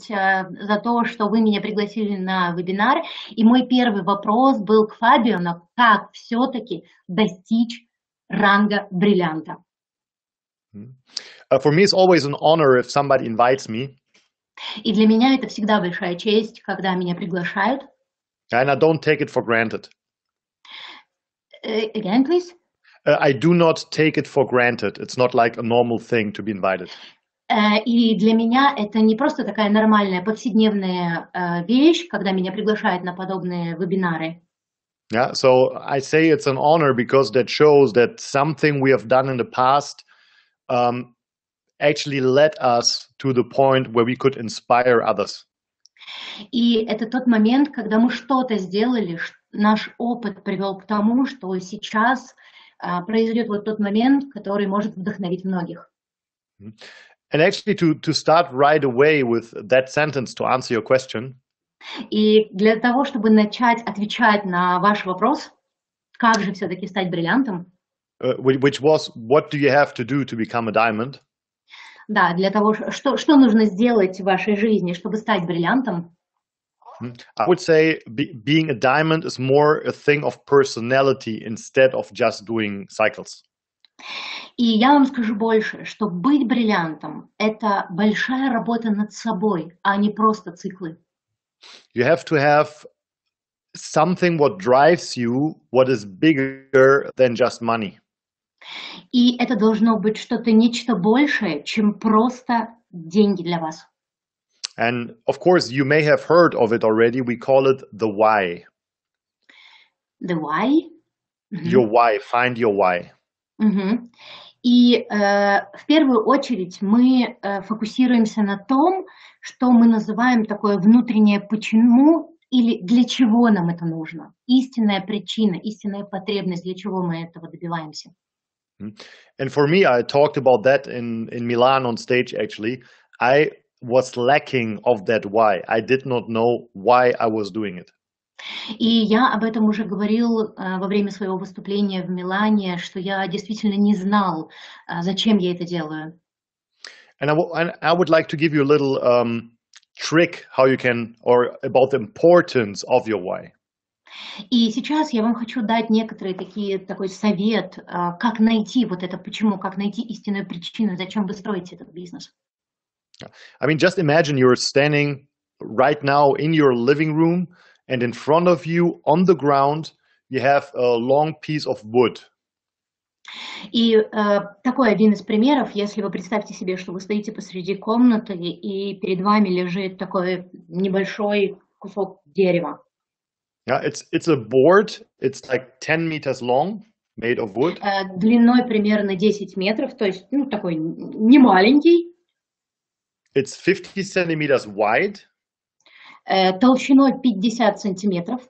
поблагодарить за то, что вы меня пригласили на вебинар. И мой первый вопрос был к Фабиану, как все-таки достичь ранга бриллианта. For me, it's always an honor if somebody invites me. И для меня это всегда большая честь, когда меня приглашают. And I don't take it for granted. Again, please. I do not take it for granted. It's not like a normal thing to be invited. И для меня это не просто такая нормальная повседневная вещь, когда меня приглашают на подобные вебинары. Yeah, so I say it's an honor because that shows that something we have done in the past actually led us to the point where we could inspire others. И это тот момент, когда мы что-то сделали, наш опыт привел к тому, что сейчас произойдет вот тот момент, который может вдохновить многих. And actually to start right away with that sentence to answer your question. И для того, чтобы начать отвечать на ваш вопрос, как же все-таки стать бриллиантом? Which was, what do you have to do to become a diamond? Да, для того, что нужно сделать в вашей жизни, чтобы стать бриллиантом? I would say being a diamond is more a thing of personality instead of just doing cycles. И я вам скажу больше, что быть бриллиантом – это большая работа над собой, а не просто циклы. You have to have something what drives you, what is bigger than just money. И это должно быть что-то, нечто большее, чем просто деньги для вас. And of course, you may have heard of it already. We call it the why. The why? Your why. Find your why. И в первую очередь мы фокусируемся на том, что мы называем такое внутреннее почему или для чего нам это нужно. Истинная причина, истинная потребность, для чего мы этого добиваемся. And for me, I talked about that in Milan on stage, actually. I was lacking of that why. I did not know why I was doing it. И я об этом уже говорил во время своего выступления в Милане, что я действительно не знал, зачем я это делаю. And I would like to give you a little trick how you can, or about the importance of your why. И сейчас я вам хочу дать такой совет, как найти вот это почему, как найти истинную причину, зачем вы строите этот бизнес. I mean, just imagine you're standing right now in your living room, and in front of you on the ground, you have a long piece of wood. И такой один из примеров, если вы представьте себе, что вы стоите посреди комнаты, и перед вами лежит такой небольшой кусок дерева. Yeah, it's a board. It's like 10 meters long, made of wood. Длиной примерно 10 метров, то есть такой не маленький. It's 50 centimeters wide. Толщиной 50 сантиметров.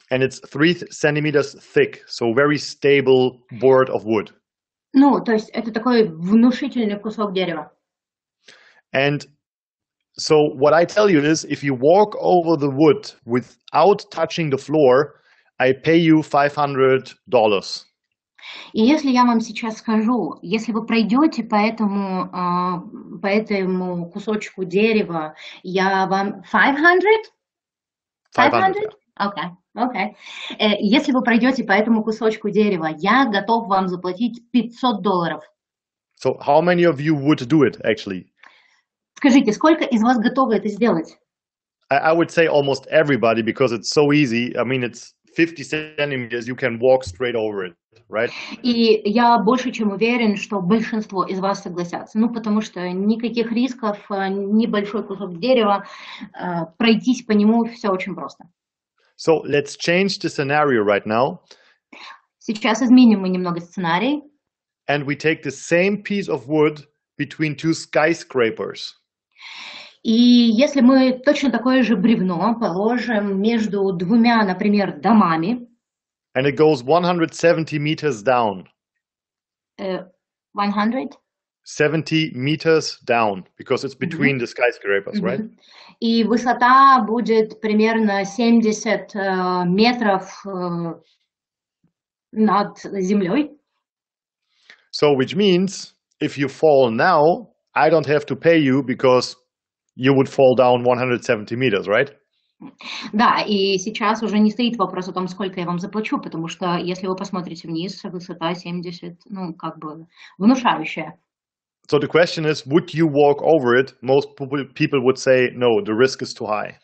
And it's 3 centimeters thick, so very stable board of wood. То есть это такой внушительный кусок дерева. And so what I tell you is, if you walk over the wood without touching the floor, I pay you $500. И если я вам сейчас скажу, если вы пройдете по этому кусочку дерева, я вам 500? 500? Okay. Если вы пройдете по этому кусочку дерева, я готов вам заплатить $500. So how many of you would do it, actually? Скажите, сколько из вас готовы это сделать? I would say almost everybody, because it's so easy. I mean, it's 50 centimeters, you can walk straight over it, right? И я больше чем уверен, что большинство из вас согласятся. Потому что никаких рисков, небольшой кусок дерева, пройтись по нему все очень просто. So let's change the scenario right now. Сейчас изменим мы немного сценарий. And we take the same piece of wood between two skyscrapers. И если мы точно такое же бревно положим между двумя, например, домами. And it goes 170 meters down. 100? 70 meters down, because it's between the skyscrapers, right? И высота будет примерно 70 метров над землей. So, which means, if you fall now, I don't have to pay you because you would fall down 170 meters, right? Да, и сейчас уже не стоит вопрос о том, сколько я вам заплачу, потому что если вы посмотрите вниз, высота 70, ну, как бы внушающая. So the question is, would you walk over it? Most people would say, no, the risk is too high.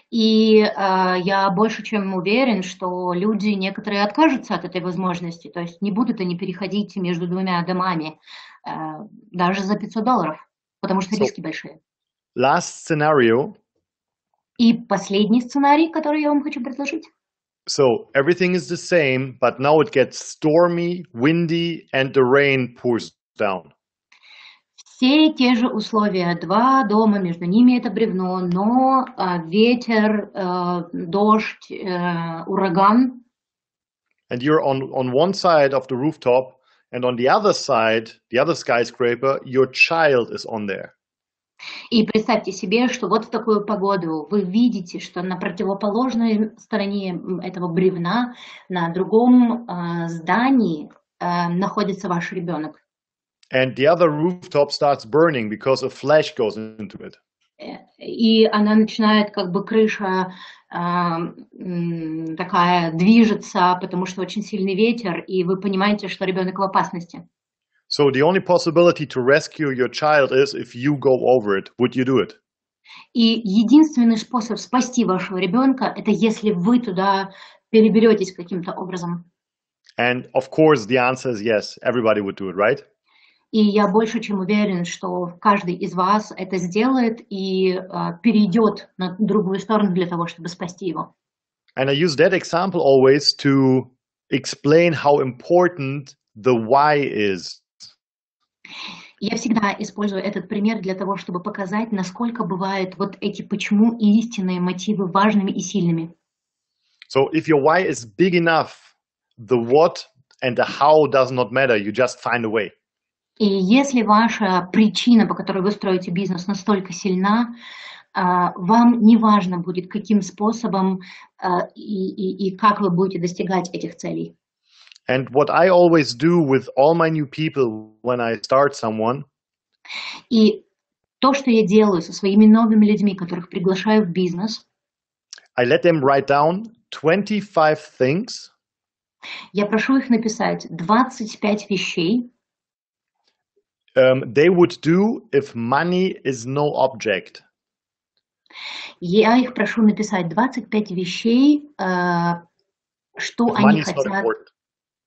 И я больше чем уверен, что люди некоторые откажутся от этой возможности, то есть не будут они переходить между двумя домами даже за $500, потому что риски большие. Last scenario. И последний сценарий, который я вам хочу предложить. So everything is the same, but now it gets stormy, windy, and the rain pours down. Все те же условия, два дома, между ними это бревно, но ветер, дождь, ураган. And you're on one side of the rooftop, and on the other side, the other skyscraper, your child is on there. И представьте себе, что вот в такую погоду вы видите, что на противоположной стороне этого бревна, на другом здании находится ваш ребенок. And the other rooftop starts burning because a flash goes into it. И она начинает, как бы крыша такая движется, потому что очень сильный ветер, и вы понимаете, что ребенок в опасности. So the only possibility to rescue your child is if you go over it. Would you do it? И единственный способ спасти вашего ребенка, это если вы туда переберетесь каким-то образом. And of course the answer is yes. Everybody would do it, right? И я больше чем уверен, что каждый из вас это сделает и перейдет на другую сторону для того, чтобы спасти его. And I use that example always to explain how important the why is. Я всегда использую этот пример для того, чтобы показать, насколько бывают вот эти почему и истинные мотивы важными и сильными. So if your why is big enough, the what and the how does not matter. You just find a way. И если ваша причина, по которой вы строите бизнес, настолько сильна, вам не важно будет, каким способом и как вы будете достигать этих целей. And what I always do with all my new people when I start someone, И то, что я делаю со своими новыми людьми, которых приглашаю в бизнес, I let them write down 25 things я прошу их написать 25 вещей, they would do if money is no object. я их прошу написать 25 вещей, что If они money is not хотят. important.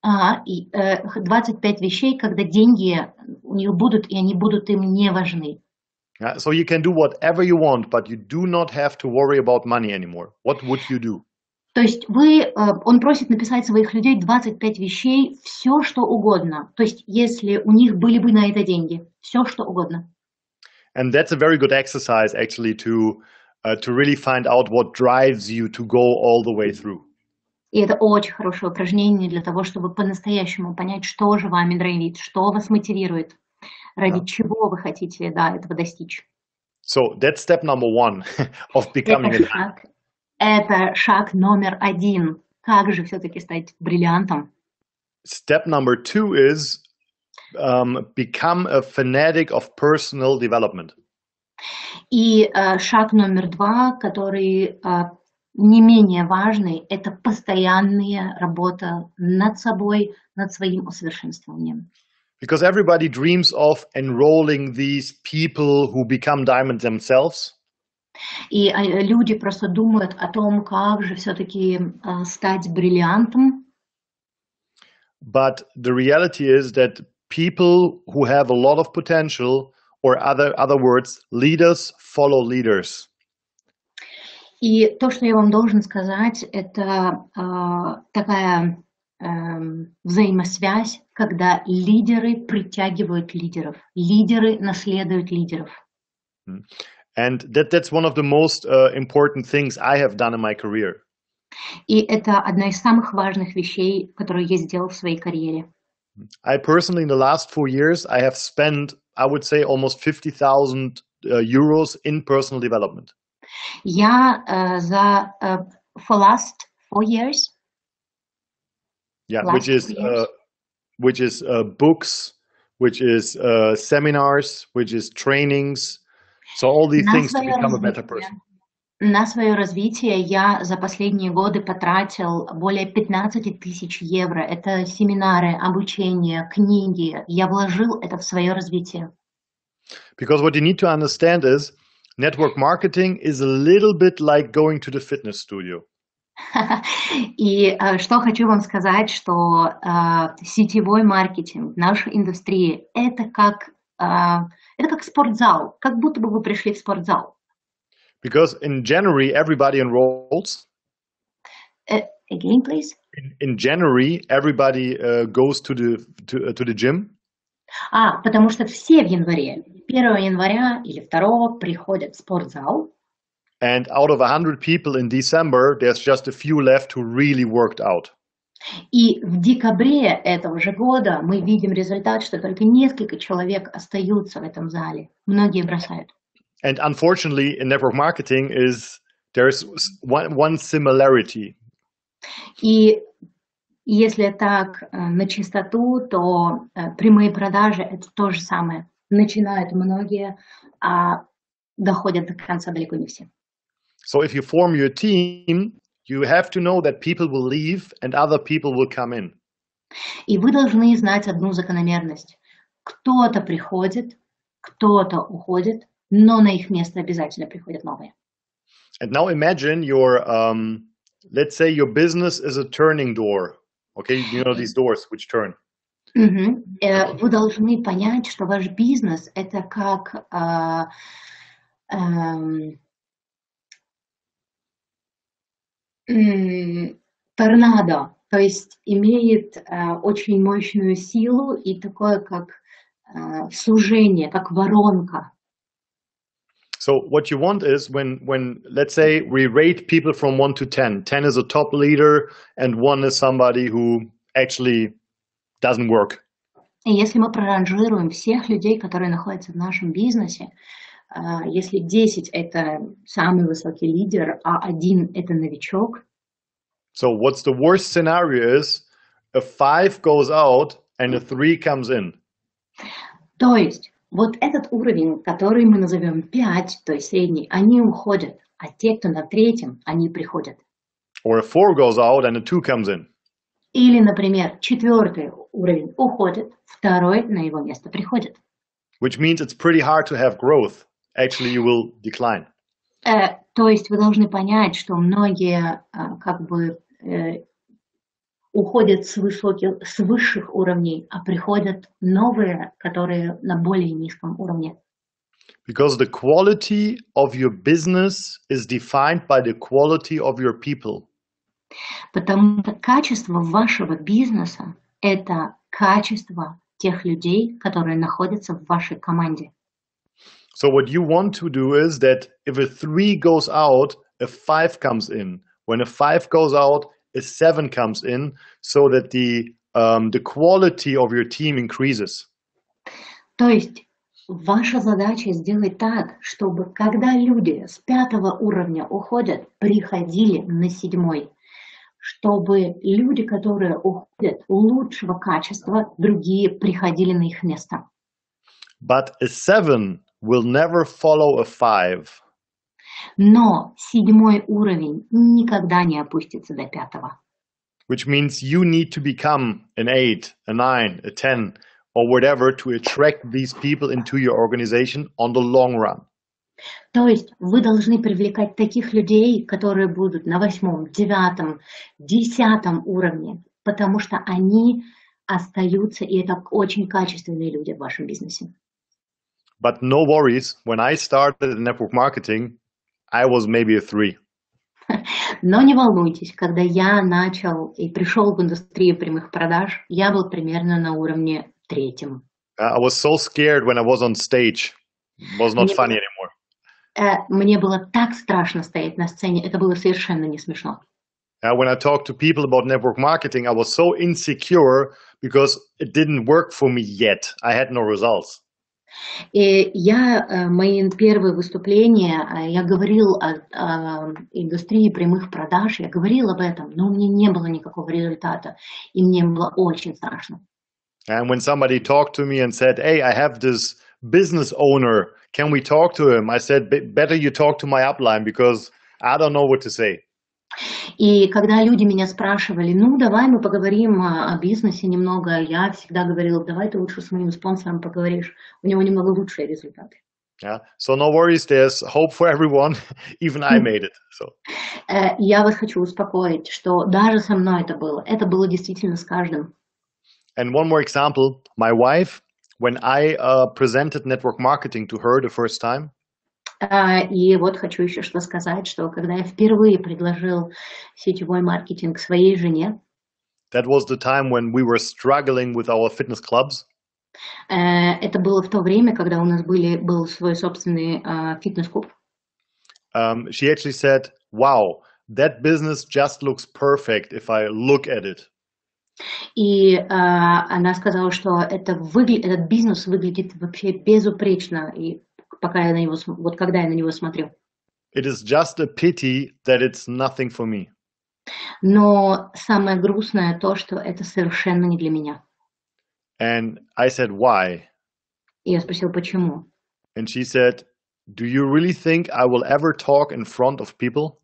25 вещей, когда деньги у них будут, и они будут им не важны. So you can do whatever you want, but you do not have to worry about money anymore. What would you do? То есть он просит написать своих людей 25 вещей, все что угодно. То есть если у них были бы на это деньги, все что угодно. And that's a very good exercise actually to really find out what drives you to go all the way through. И это очень хорошее упражнение для того, чтобы по-настоящему понять, что же вами драйвит, что вас мотивирует, ради чего вы хотите этого достичь. So that's step number one of becoming Это шаг номер 1. Как же все-таки стать бриллиантом? Step number 2 is become a fanatic of personal development. И шаг номер 2, который не менее важный, это постоянная работа над собой, над своим усовершенствованием. Because everybody dreams of enrolling these people who become diamonds themselves. И люди просто думают о том, как же все-таки стать бриллиантом. But the reality is that people who have a lot of potential, or other words, leaders follow leaders. И то, что я вам должен сказать, это такая взаимосвязь, когда лидеры притягивают лидеров, лидеры наследуют лидеров. And that's one of the most important things I have done in my career. И это одна из самых важных вещей, которую я сделал в своей карьере. I personally, in the last 4 years, I have spent, I would say, almost 50,000 euros in personal development. Я for last 4 years. Yeah, which is books, which is seminars, which is trainings, So all these На things to свое become a better развитие, person. на свое развитие я за последние годы потратил более 15 тысяч евро. Это семинары, обучение, книги. Я вложил это в свое развитие. Because what you need to understand is network marketing is a little bit like going to the fitness studio. И что хочу вам сказать, что сетевой маркетинг в нашей индустрии это как спортзал, как будто бы вы пришли в спортзал. Because in January, everybody enrolls. Again, please. In January, everybody goes to the gym. Потому что все в январе, 1 января или 2 приходят в спортзал. And out of 100 people in December, there's just a few left who really worked out. И в декабре этого же года мы видим результат, что только несколько человек остаются в этом зале. Многие бросают. And unfortunately, in network marketing, there's one similarity. И если так на чистоту, то прямые продажи это то же самое. Начинают многие, а доходят до конца далеко не все. So if you form your team, you have to know that people will leave and other people will come in. И вы должны знать одну закономерность. Кто-то приходит, кто-то уходит, но на их место обязательно приходят новые. And now imagine let's say your business is a turning door. Okay, you know these doors which turn. Вы должны понять, что ваш бизнес это как торнадо, то есть имеет очень мощную силу и такое как сужение, как воронка. So what you want is when let's say we rate people from 1 to 10. 10 is a top leader and 1 is somebody who actually doesn't work. И если мы проранжируем всех людей, которые находятся в нашем бизнесе, если 10 это самый высокий лидер, а 1 это новичок. So what's the worst scenario is a 5 goes out and a 3 comes in. То есть вот этот уровень, который мы назовем 5, то есть средний, они уходят, а те, кто на 3, они приходят. Or a 4 goes out and a 2 comes in. Или, например, 4 уровень уходит, 2 на его место приходит. Which means it's pretty hard to have growth. Actually, you will decline. То есть вы должны понять, что многие уходят с высших уровней, а приходят новые, которые на более низком уровне. Because the quality of your business is defined by the quality of your people. Потому что качество вашего бизнеса – это качество тех людей, которые находятся в вашей команде. So what you want to do is that if a 3 goes out, a 5 comes in. When a 5 goes out, a 7 comes in, so that the quality of your team increases. То есть ваша задача сделать так, чтобы когда люди с 5 уровня уходят, приходили на 7, чтобы люди, которые уходят лучшего качества, другие приходили на их место. But a 7 will never follow a 5. Но 7 уровень никогда не опустится до 5. Which means you need to become an 8, a 9, a 10, or whatever to attract these people into your organization on the long run. То есть вы должны привлекать таких людей, которые будут на 8, 9, 10 уровне, потому что они остаются, и это очень качественные люди в вашем бизнесе. But no worries, when I started in network marketing, I was maybe a 3. Но не волнуйтесь, когда я начал и пришел в индустрию прямых продаж, я был примерно на уровне 3. I was so scared when I was on stage. It was not funny anymore. Мне было так страшно стоять на сцене, это было совершенно не смешно. When I talked to people about network marketing, I was so insecure because it didn't work for me yet. I had no results. И мои первые выступления, я говорил о индустрии прямых продаж, я говорил об этом, но у меня не было никакого результата, и мне было очень страшно. And when somebody talked to me and said, "Hey, I have this business owner, can we talk to him? I said, better you talk to my upline because I don't know what to say. И когда люди меня спрашивали, ну, давай мы поговорим о бизнесе немного, я всегда говорила, давай ты лучше с моим спонсором поговоришь, у него немного лучшие результаты. Yeah. So no worries, there's hope for everyone. Even I made it. So. Я вас хочу успокоить, что даже со мной это было действительно с каждым. And one more example, my wife, when I presented network marketing to her the first time, и вот хочу еще что сказать, что когда я впервые предложил сетевой маркетинг своей жене, that was the time when we were struggling with our fitness clubs. Это было в то время, когда у нас был свой собственный фитнес-клуб. She actually said, wow, that business just looks perfect if I look at it. И она сказала, что этот бизнес выглядит вообще безупречно, и когда я на него смотрю. It is just a pity that it's nothing for me. Но самое грустное то, что это совершенно не для меня. And I said, why? И я спросил, почему? And she said, do you really think I will ever talk in front of people?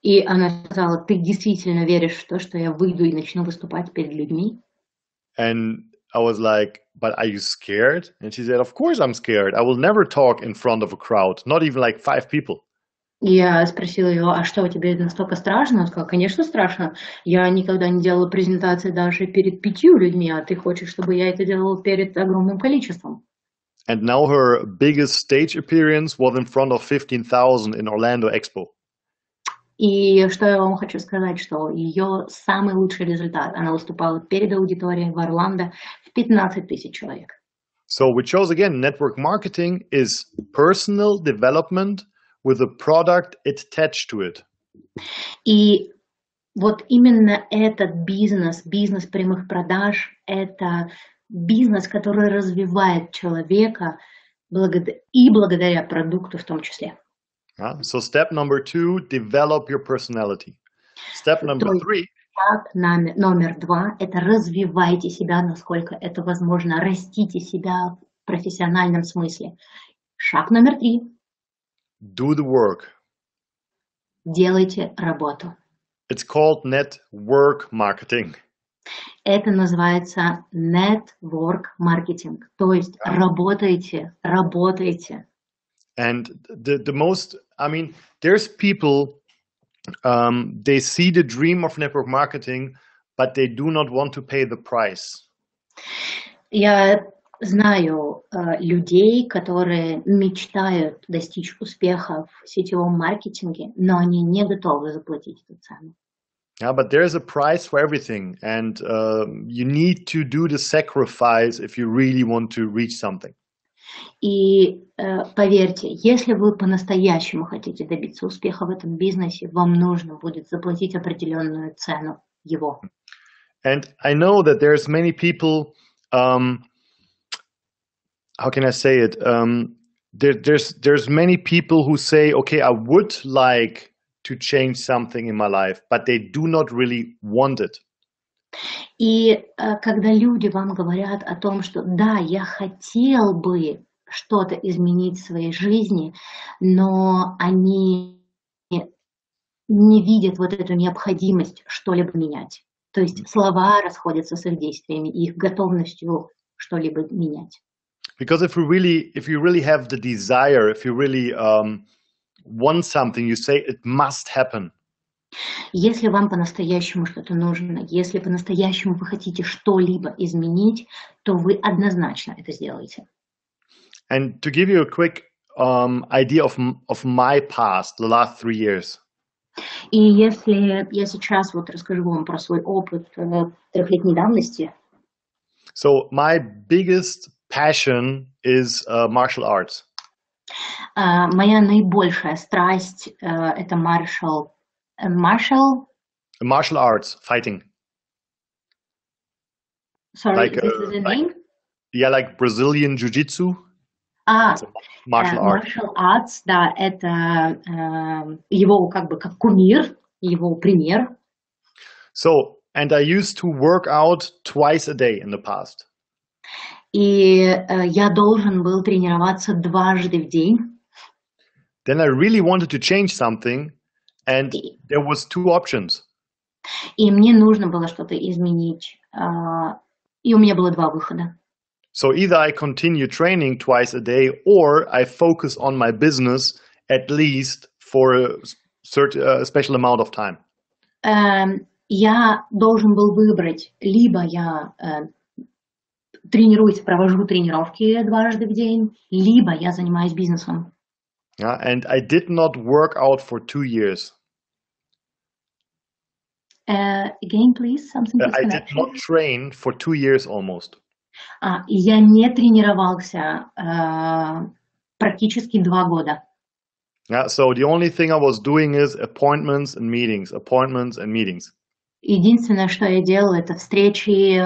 И она сказала, ты действительно веришь в то, что я выйду и начну выступать перед людьми? And I was like, but are you scared? And she said, of course I'm scared. I will never talk in front of a crowd, not even like 5 people. Я спросила ее, а что, тебе настолько страшно? Он сказал, конечно, страшно. Я никогда не делала презентации даже перед 5 людьми, а ты хочешь, чтобы я это делала перед огромным количеством. And now her biggest stage appearance was in front of 15,000 in Orlando Expo. И что я вам хочу сказать, что ее самый лучший результат, она выступала перед аудиторией в Орландо в 15 тысяч человек. So which shows again, network marketing is personal development with a product attached to it. И вот именно этот бизнес прямых продаж, это бизнес, который развивает человека благодаря продукту в том числе. So step number 2, develop your personality. Step number 3. Шаг номер 2 – это развивайте себя, насколько это возможно, растите себя в профессиональном смысле. Шаг номер 3. Do the work. Делайте работу. It's called network marketing. Это называется network marketing, то есть работайте. And the most, I mean, there's people, they see the dream of network marketing, but they do not want to pay the price. Я знаю людей, которые мечтают достичь успеха в сетевом маркетинге, но они не готовы заплатить эту цену. Yeah, but there's a price for everything, and you need to do the sacrifice if you really want to reach something. И поверьте, если вы по-настоящему хотите добиться успеха в этом бизнесе, вам нужно будет заплатить определенную цену его. And I know that there's many people, how can I say it? There's many people who say, okay, I would like to change something in my life, but they do not really want it. И когда люди вам говорят о том, что да, я хотел бы что-то изменить в своей жизни, но они не видят вот эту необходимость что-либо менять. То есть слова расходятся с их действиями и их готовностью что-либо менять. Because if you really have the desire, if you really want something, you say it must happen. Если вам по-настоящему что-то нужно, если по-настоящему вы хотите что-либо изменить, то вы однозначно это сделаете. And to give you a quick idea of my past, the last 3 years. И если я сейчас вот расскажу вам про свой опыт 3-летней давности. So my biggest passion is martial arts. Моя наибольшая страсть это martial arts, fighting. Sorry, like, this is a name? Yeah, like Brazilian jiu-jitsu. Martial arts, да, это его как бы как кумир, его пример. So, and I used to work out twice a day in the past. И я должен был тренироваться дважды в день. Then I really wanted to change something, and there was two options. И мне нужно было что-то изменить. И у меня было два выхода. So either I continue training twice a day, or I focus on my business at least for a special amount of time. Я должен был выбрать, либо я тренируюсь, провожу тренировки дважды в день, либо я занимаюсь бизнесом. Yeah, and I did not work out for 2 years. Again, please, something I did not train for 2 years almost. Я не тренировался практически 2 года. Yeah, so the only thing I was doing is appointments and meetings, appointments and meetings. Единственное, что я делала, это встречи,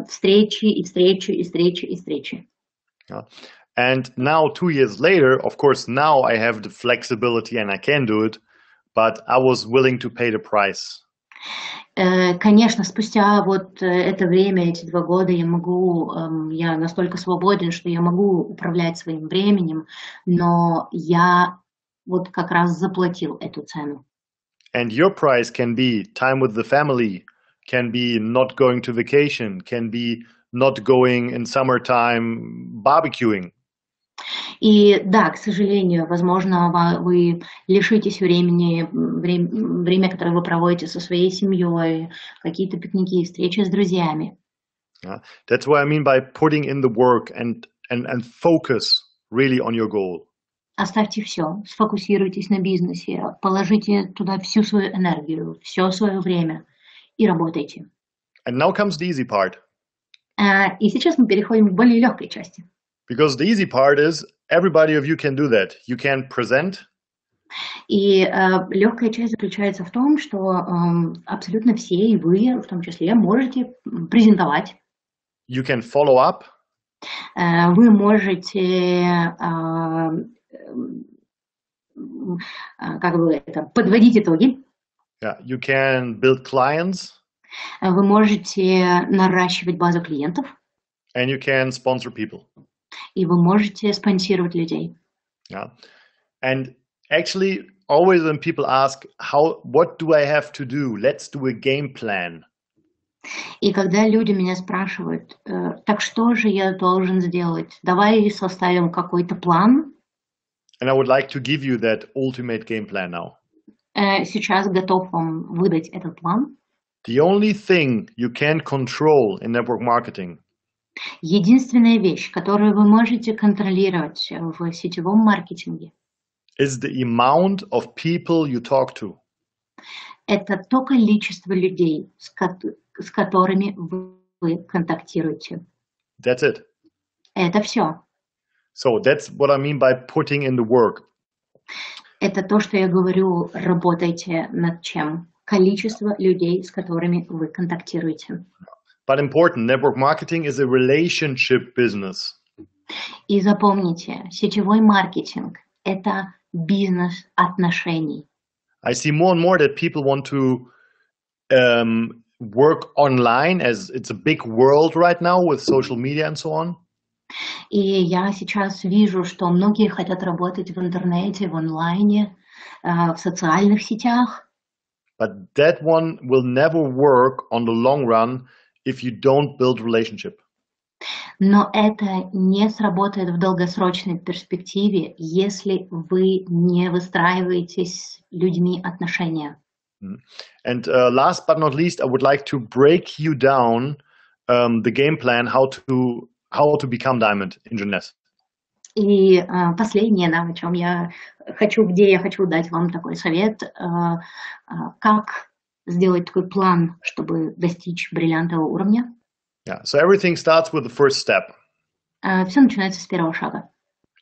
встречи и встречи и встречи и встречи. Yeah. And now 2 years later, of course, now I have the flexibility and I can do it, but I was willing to pay the price. Конечно, спустя вот это время, эти 2 года я настолько свободен, что я могу управлять своим временем, но я вот как раз заплатил эту цену. And your price can be time with the family, can be not going to vacation, can be not going in summertime barbecuing. И да, к сожалению, возможно, вы лишитесь время, которое вы проводите со своей семьей, какие-то пикники, встречи с друзьями. Yeah. That's what I mean by putting in the work and focus really on your goal. Оставьте все, сфокусируйтесь на бизнесе, положите туда всю свою энергию, все свое время и работайте. And now comes the easy part. И сейчас мы переходим к более легкой части. Because the easy part is everybody of you can do that. You can present. И легкая часть заключается в том, что абсолютно все, и вы в том числе, можете презентовать. You can follow up. Вы можете подводить итоги. Yeah, you can build clients. Вы можете наращивать базу клиентов. And you can sponsor people. И вы можете спонсировать людей. Yeah. And actually, always when people ask, what do I have to do? Let's do a game plan. И когда люди меня спрашивают, так что же я должен сделать? Давай составим какой-то план. And I would like to give you that ultimate game plan now. Сейчас готов вам выдать этот план. The only thing you can control in network marketing Единственная вещь, которую вы можете контролировать в сетевом маркетинге, is the amount of people you talk to. Это то количество людей, с которыми вы контактируете. That's it. Это все. So that's what I mean by putting in the work. Это то, что я говорю, работайте над чем. Количество людей, с которыми вы контактируете. But important, network marketing is a relationship business. И запомните, сетевой маркетинг – это бизнес отношений. I see more and more that people want to work online, as it's a big world right now with social media and so on. И я сейчас вижу, что многие хотят работать в интернете, в онлайне, в социальных сетях. But that one will never work on the long run if you don't build relationship. Но это не сработает в долгосрочной перспективе, если вы не выстраиваете с людьми отношения. And last but not least, I would like to break you down the game plan how to become diamond in Jeunesse. И последнее, о чем где я хочу дать вам такой совет, как сделать такой план, чтобы достичь бриллиантового уровня. Yeah, so everything starts with the first step. Все начинается с первого шага.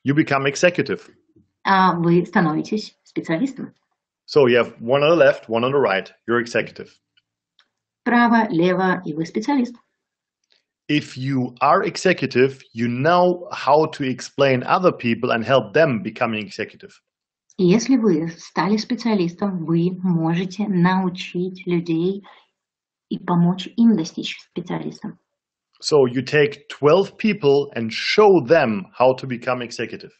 You become executive. Вы становитесь специалистом. So you have one on the left, one on the right. You're executive. Право, лево, и вы специалист. If you are executive, you know how to explain other people and help them becoming executive. И если вы стали специалистом, вы можете научить людей и помочь им достичь специалистом. So you take 12 people and show them how to become executive.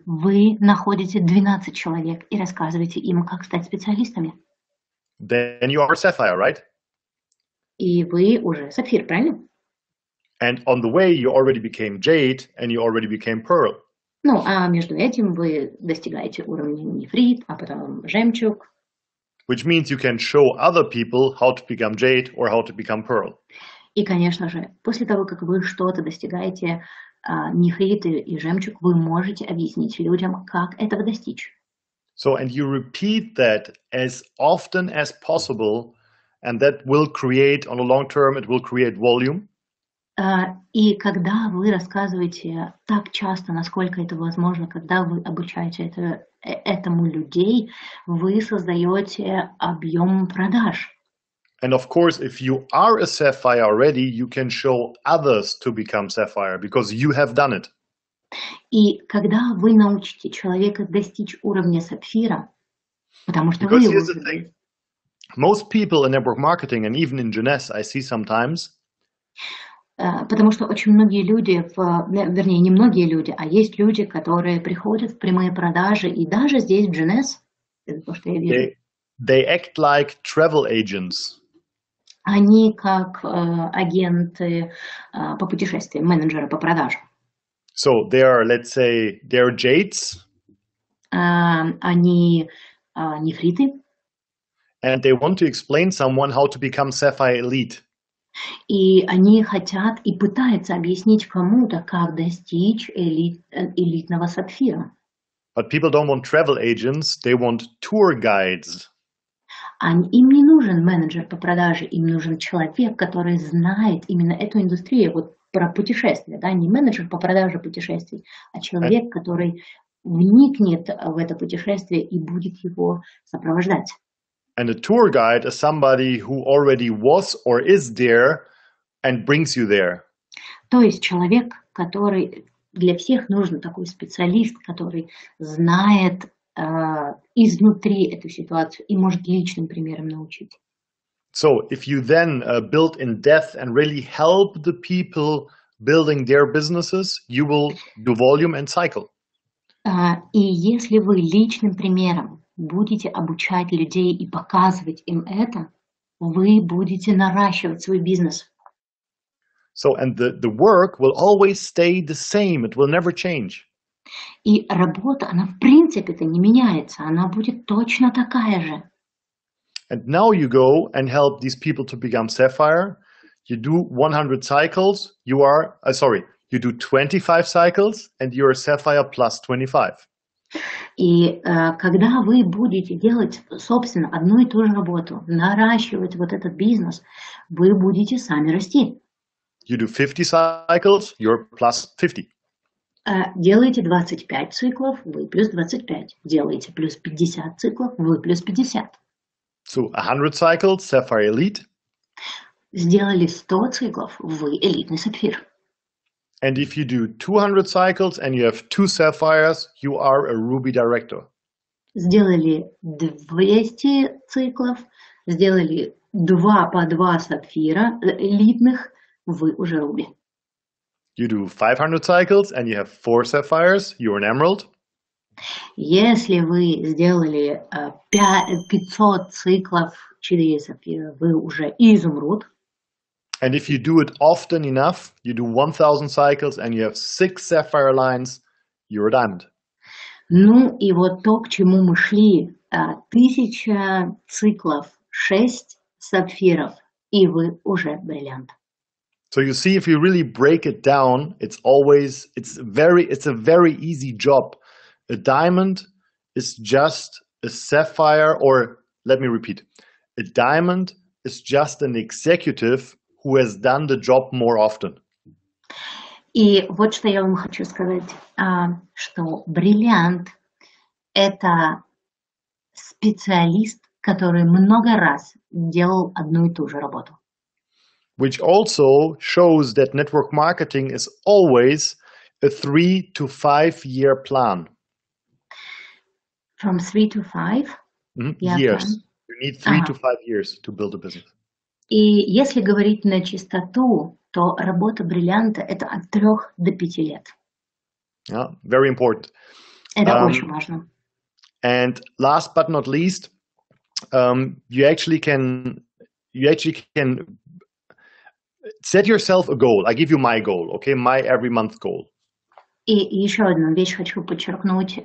Вы находите 12 человек и рассказываете им, как стать специалистами. Then you are a sapphire, right? И вы уже сапфир, правильно? And on the way, you already became jade and you already became pearl. Ну, а между этим вы достигаете уровня нефрит, а потом жемчуг. Which means you can show other people how to become jade or how to become pearl. И, конечно же, после того, как вы что-то достигаете, нефрит и жемчуг, вы можете объяснить людям, как этого достичь. So, and you repeat that as often as possible, and that will create, on a long term, it will create volume. И когда вы рассказываете так часто, насколько это возможно, когда вы обучаете этому людей, вы создаете объем продаж. And of course, if you are a sapphire already, you can show others to become sapphire because you have done it. И когда вы научите человека достичь уровня сапфира, потому что Because вы here's the thing. Most people in network marketing and even in Jeunesse, I see sometimes, потому что очень многие люди, вернее, не многие люди, а есть люди, которые приходят в прямые продажи, и даже здесь, в Jeunesse, это то, что я вижу, they act like travel agents. они как агенты по путешествиям, менеджеры по продажам. So they are, let's say, they're jades. Они нефриты. And they want to explain someone how to become sapphire elite. И они хотят и пытаются объяснить кому-то, как достичь элитного сапфира. But people don't want travel agents, they want tour guides. Им не нужен менеджер по продаже, им нужен человек, который знает именно эту индустрию, вот про путешествия, да, не менеджер по продаже путешествий, а человек, который вникнет в это путешествие и будет его сопровождать. And a tour guide is somebody who already was or is there and brings you there. То есть человек, который для всех нужен такой специалист, который знает изнутри эту ситуацию и может личным примером научить. So if you then build in depth and really help the people building their businesses, you will do volume and cycle. И если вы личным примером будете обучать людей и показывать им это, вы будете наращивать свой бизнес. So, and the work will always stay the same. It will never change. И работа, она в принципе-то не меняется, она будет точно такая же. And now you go and help these people to become sapphire. You do 100 cycles. You do 25 cycles and you're a sapphire plus 25. И когда вы будете делать, собственно, одну и ту же работу, наращивать вот этот бизнес, вы будете сами расти. You do 50 cycles, you're plus 50. Делаете 25 циклов, вы плюс 25. Делаете плюс 50 циклов, вы плюс 50. So 100 cycles, sapphire elite. Сделали 100 циклов, вы элитный сапфир. And if you do 200 cycles and you have 2 sapphires, you are a ruby director. Сделали 200 циклов, сделали 2 по 2 сапфира элитных, вы уже руби. You do 500 cycles and you have 4 sapphires, you're an emerald. Если вы сделали 500 циклов, 4 сапфира, вы уже изумруд. And if you do it often enough, you do 1000 cycles and you have 6 sapphire lines, you're a diamond. Ну и вот то, к чему мы шли, 1000 циклов, 6 сапфиров, и вы уже бриллиант. So you see, if you really break it down, it's a very easy job. A diamond is just a sapphire, or let me repeat, a diamond is just an executive who has done the job more often. И вот что я вам хочу сказать, что бриллиант – это специалист, который много раз делал одну и ту же работу. Which also shows that network marketing is always a 3 to 5 year plan. From 3 to 5 years. You need 3 to 5 years to build a business. И если говорить на чистоту, то работа бриллианта – это от 3 до 5 лет. Yeah, very important. Это очень важно. And last but not least, you actually can set yourself a goal. I give you my goal, okay? My every month goal. И еще одну вещь хочу подчеркнуть,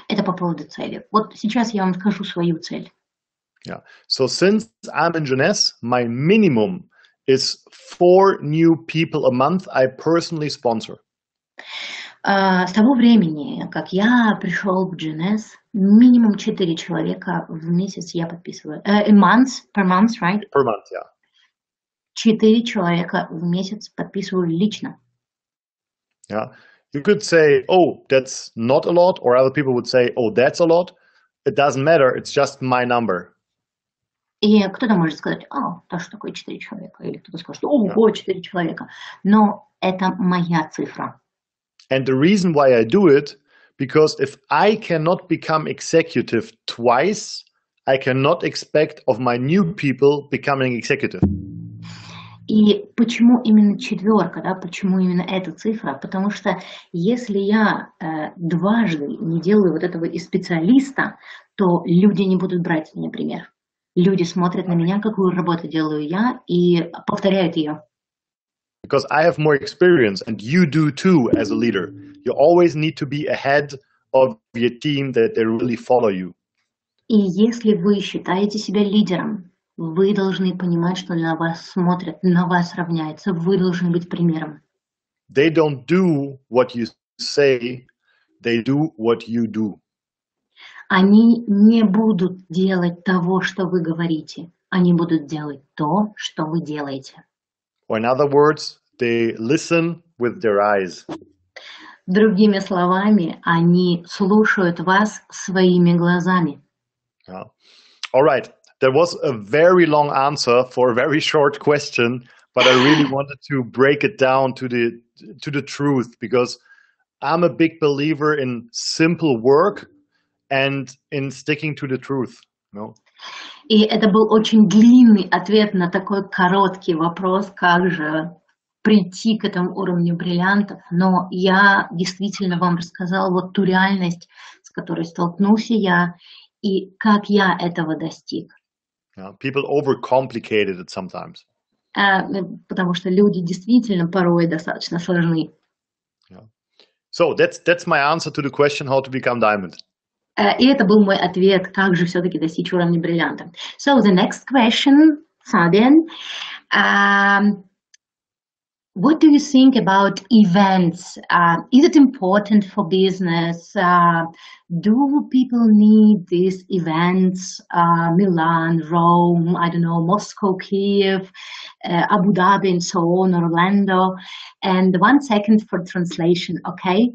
это по поводу цели. Вот сейчас я вам скажу свою цель. Yeah. So since I'm in Jeunesse, my minimum is 4 new people a month I personally sponsor. С того времени, как я пришел в Jeunesse, минимум 4 человека в месяц я подписываю. Per month, right? Per month, yeah. 4 человека в месяц подписываю лично. Yeah. You could say, oh, that's not a lot, or other people would say, oh, that's a lot. It doesn't matter, it's just my number. И кто-то может сказать, то что такое 4 человека, или кто-то скажет, ого, 4 человека. Но это моя цифра. And the reason why I do it, because if I cannot become executive twice, I cannot expect of my new people becoming executive. И почему именно 4, да? Почему именно эта цифра? Потому что если я дважды не делаю вот этого из специалиста, то люди не будут брать меня пример. Люди смотрят на меня, какую работу делаю я, и повторяют ее. Because I have more experience, and you do too as a leader. You always need to be ahead of your team that they really follow you. И если вы считаете себя лидером, вы должны понимать, что на вас смотрят, на вас равняются, вы должны быть примером. They don't do what you say, they do what you do. Они не будут делать того, что вы говорите. Они будут делать то, что вы делаете. Or in other words, they listen with their eyes. Другими словами, они слушают вас своими глазами. Yeah. All right. That was a very long answer for a very short question, but I really wanted to break it down to the truth, because I'm a big believer in simple work and in sticking to the truth. No? И это был очень длинный ответ на такой короткий вопрос, как же прийти к этому уровню бриллиантов. Но я действительно вам рассказала вот ту реальность, с которой столкнулся я, и как я этого достиг. Yeah, people overcomplicate it sometimes. Потому что люди действительно порой достаточно сложны. Yeah. So that's my answer to the question how to become diamond. И это был мой ответ, как же все-таки достичь уровня бриллианта. So the next question, Fabian, what do you think about events? Is it important for business? Do people need these events? Milan, Rome, I don't know, Moscow, Kiev, Abu Dhabi, and so on, Orlando. And 1 second for translation, okay?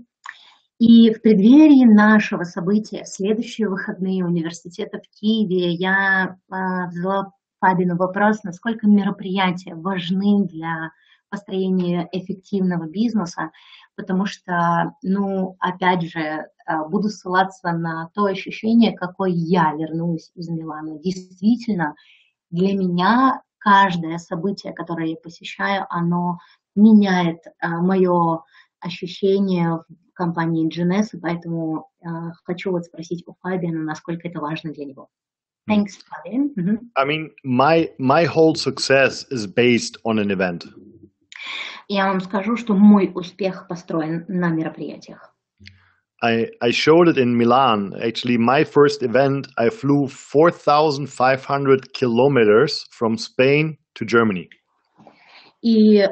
И в преддверии нашего события, в следующие выходные университета в Киеве, я задала Фабину вопрос, насколько мероприятия важны для построения эффективного бизнеса, потому что, опять же, буду ссылаться на то ощущение, какое я вернулась из Милана. Действительно, для меня каждое событие, которое я посещаю, оно меняет мое ощущение в компании Jeunesse, поэтому хочу вот спросить у Фабиана, насколько это важно для него. Thanks, Fabian. I mean, my whole success is based on an event. Я вам скажу, что мой успех построен на мероприятиях. I showed it in Milan. Actually, my first event, I flew 4,500 kilometers from Spain to Germany. И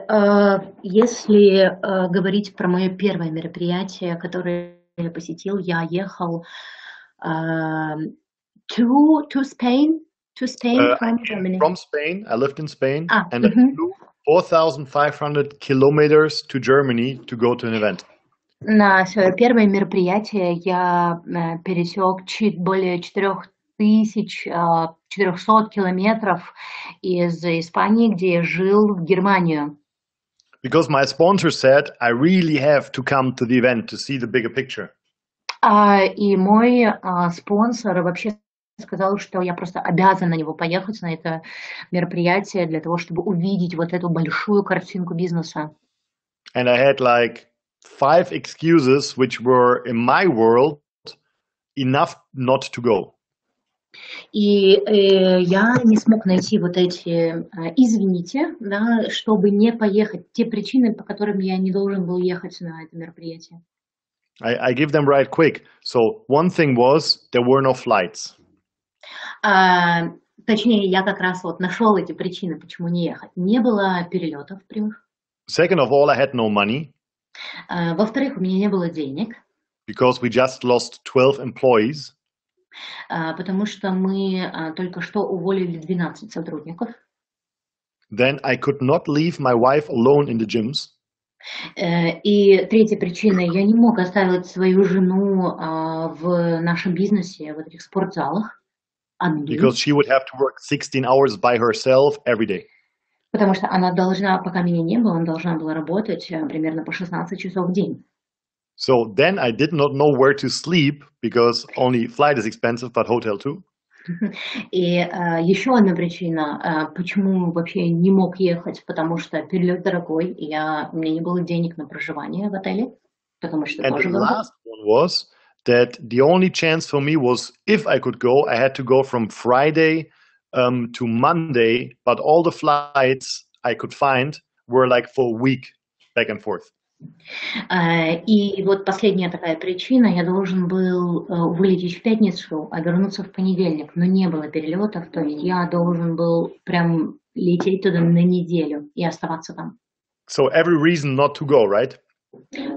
если говорить про мое первое мероприятие, которое я посетил, я ехал to Spain from Germany. From Spain, I lived in Spain, and I flew 4,500 kilometers to Germany to go to an event. На свое первое мероприятие я пересек чуть более 400 километров из Испании, где я жил, в Германию. Because my sponsor said, I really have to come to the event to see the bigger picture. И мой спонсор вообще сказала, что я просто обязана на него поехать, на это мероприятие, для того, чтобы увидеть вот эту большую картинку бизнеса. And I had like 5 excuses which were in my world enough not to go. И я не смог найти вот эти «извините», да, чтобы не поехать, те причины, по которым я не должен был ехать на это мероприятие. I give them right quick. So one thing was there were no flights. Точнее, я как раз вот нашел эти причины, почему не ехать. Не было перелетов прямых. Second of all, I had no money Во-вторых, у меня не было денег, because we just lost 12 employees. потому что мы только что уволили 12 сотрудников. Then I could not leave my wife alone in the gyms. И третья причина, я не мог оставить свою жену в нашем бизнесе, в этих спортзалах, одну. Because she would have to work 16 hours by herself every day. Потому что она должна, пока меня не было, она должна была работать примерно по 16 часов в день. So then I did not know where to sleep because only flight is expensive, but hotel too. И еще одна причина, почему вообще не мог ехать, потому что перелет дорогой, и у меня не было денег на проживание в отеле, потому что And тоже the дорого. last one was that the only chance for me was if I could go, I had to go from Friday to Monday, but all the flights I could find were like for a week back and forth. И вот последняя такая причина, я должен был вылететь в пятницу, а вернуться в понедельник, но не было перелетов, то есть я должен был прям лететь туда на неделю и оставаться там. So every reason not to go, right?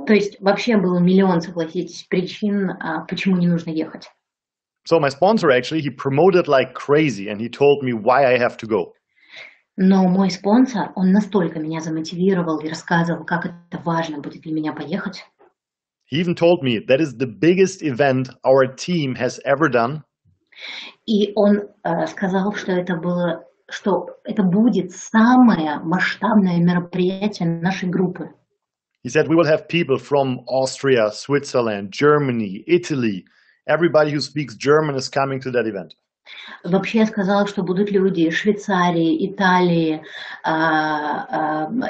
То есть вообще было миллион, согласитесь, причин, почему не нужно ехать. So my sponsor actually, he promoted like crazy and he told me why I have to go. Но мой спонсор, он настолько меня замотивировал и рассказывал, как это важно будет для меня поехать. He even told me that is the biggest event our team has ever done. И он сказал, что это будет самое масштабное мероприятие нашей группы. He said we will have people from Austria, Switzerland, Germany, Italy. Everybody who speaks German is coming to that event. Вообще сказал, что будут люди из Швейцарии, Италии,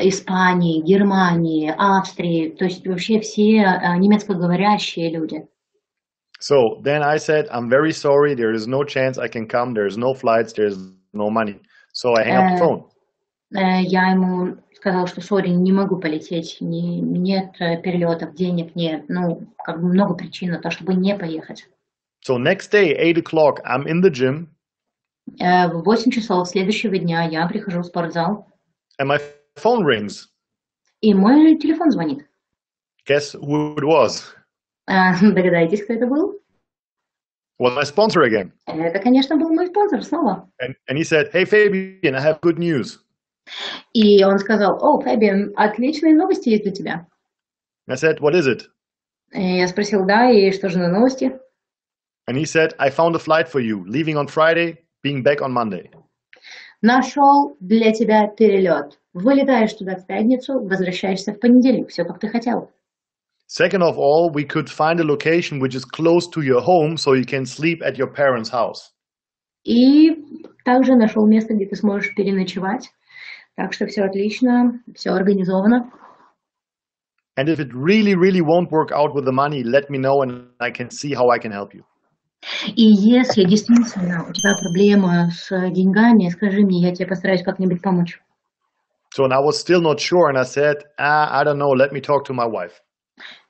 Испании, Германии, Австрии, то есть вообще все немецкоговорящие люди. So then I said, I'm very sorry, there is no chance I can come, there's no flights, there's no money. So I hang up the phone. Я ему сказала, что сори, не могу полететь, нет перелетов, денег нет, как бы много причин на то, чтобы не поехать. So next day, 8 o'clock, I'm in the gym. В 8 часов следующего дня я прихожу в спортзал. And my phone rings. И мой телефон звонит. Guess who it was? Догадайтесь, кто это был? Was my sponsor again. Это, конечно, был мой спонсор снова. And he said, hey Fabian, I have good news. И он сказал, Фабиан, отличные новости есть для тебя. I said, what is it? И я спросил, да, и что же за новости? And he said, I found a flight for you, leaving on Friday, being back on Monday. Нашел для тебя перелет. Вылетаешь туда в пятницу, возвращаешься в понедельник. Все, как ты хотел. Second of all, we could find a location which is close to your home, so you can sleep at your parents' house. И также нашел место, где ты сможешь переночевать. Так что все отлично, все организовано. And if it really, really won't work out with the money, let me know and I can see how I can help you. И если действительно у тебя проблема с деньгами, скажи мне, я тебе постараюсь как-нибудь помочь. So and I was still not sure and I said, I don't know, let me talk to my wife.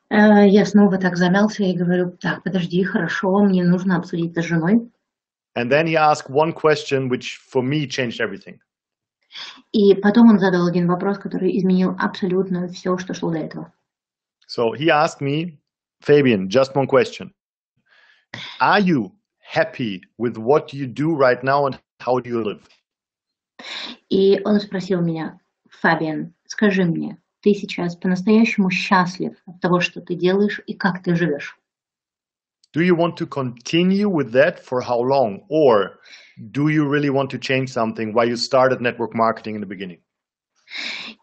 Я снова так замялся и говорю, так, подожди, хорошо, мне нужно обсудить это с женой. And then he asked one question which for me changed everything. И потом он задал один вопрос, который изменил абсолютно все, что шло до этого. So he asked me, Fabian, just one question. Are you happy with what you do right now and how do you live? И он спросил меня, Фабиан, скажи мне, ты сейчас по-настоящему счастлив от того, что ты делаешь и как ты живешь? Do you want to continue with that for how long? Or do you really want to change something while you started network marketing in the beginning?